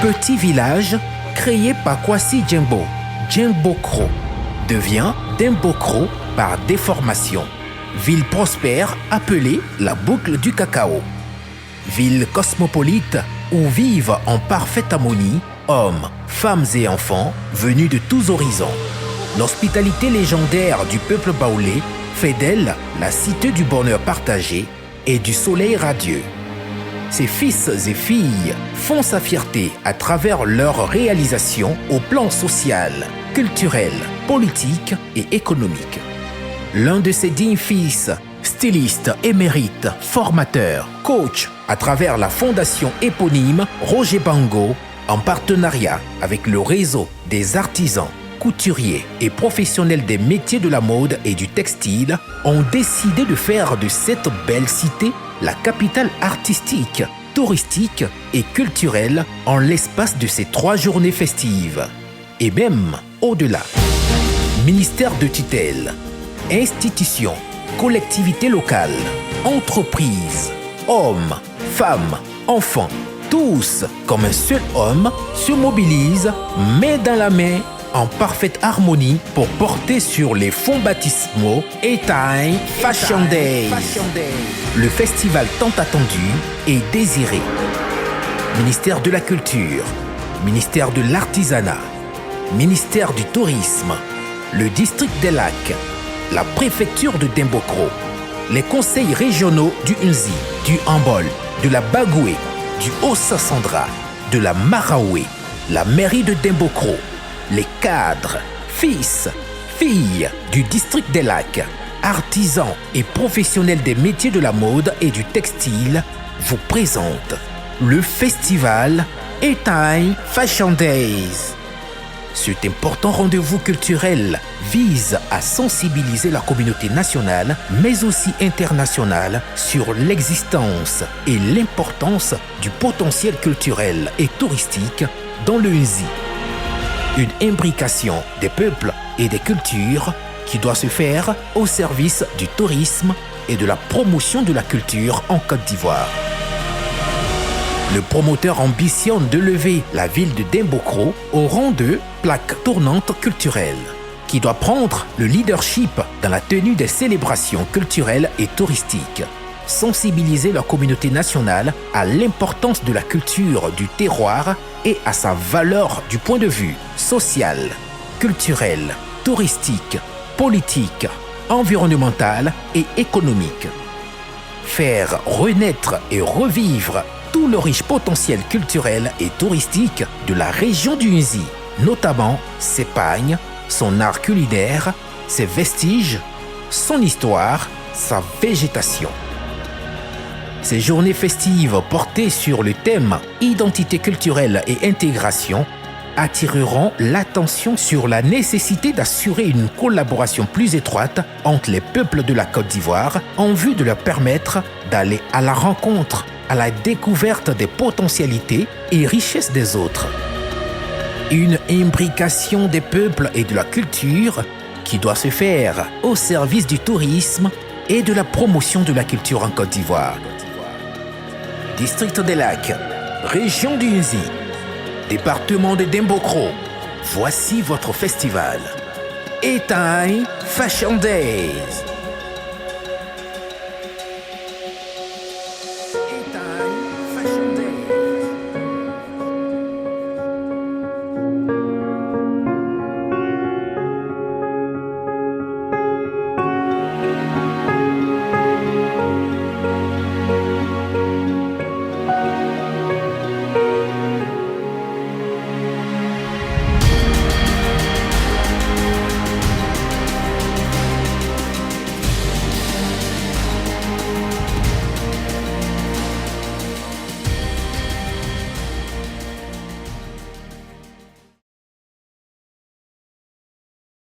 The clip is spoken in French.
Petit village créé par Kwasi Djembo, Djembokro, devient Dembokro par déformation. Ville prospère appelée la boucle du cacao. Ville cosmopolite où vivent en parfaite harmonie hommes, femmes et enfants venus de tous horizons. L'hospitalité légendaire du peuple baoulé fait d'elle la cité du bonheur partagé et du soleil radieux. Ses fils et filles font sa fierté à travers leurs réalisations au plan social, culturel, politique et économique. L'un de ses dignes fils, styliste émérite, formateur, coach à travers la fondation éponyme Roger Bango, en partenariat avec le réseau des artisans, couturiers et professionnels des métiers de la mode et du textile, ont décidé de faire de cette belle cité la capitale artistique, touristique et culturelle en l'espace de ces 3 journées festives. Et même au-delà. Ministère de tutelle, institutions, collectivités locales, entreprises, hommes, femmes, enfants, tous, comme un seul homme, se mobilisent main dans la main en parfaite harmonie pour porter sur les fonds baptismaux Etai Fashion Days, le festival tant attendu et désiré. Ministère de la Culture, ministère de l'Artisanat, ministère du Tourisme, le district des Lacs, la préfecture de Dembokro, les conseils régionaux du Unzi, du Ambol, de la Bagoué, du Haut-Sassandra, de la Maraoué, la mairie de Dembokro, les cadres, fils, filles du district des Lacs, artisans et professionnels des métiers de la mode et du textile vous présentent le festival Etai Fashion Days. Cet important rendez-vous culturel vise à sensibiliser la communauté nationale, mais aussi internationale, sur l'existence et l'importance du potentiel culturel et touristique dans le Unzi. Une imbrication des peuples et des cultures qui doit se faire au service du tourisme et de la promotion de la culture en Côte d'Ivoire. Le promoteur ambitionne de lever la ville de Dembokro au rang de plaque tournante culturelle, qui doit prendre le leadership dans la tenue des célébrations culturelles et touristiques, sensibiliser la communauté nationale à l'importance de la culture du terroir et à sa valeur du point de vue social, culturel, touristique, politique, environnemental et économique. Faire renaître et revivre tout le riche potentiel culturel et touristique de la région du Unzi, notamment ses pagnes, son art culinaire, ses vestiges, son histoire, sa végétation. Ces journées festives portées sur le thème Identité culturelle et intégration attireront l'attention sur la nécessité d'assurer une collaboration plus étroite entre les peuples de la Côte d'Ivoire en vue de leur permettre d'aller à la rencontre, à la découverte des potentialités et richesses des autres. Une imbrication des peuples et de la culture qui doit se faire au service du tourisme et de la promotion de la culture en Côte d'Ivoire. District des Lacs, région du Unzi, département de Dembokro, voici votre festival. Etai Fashion Days.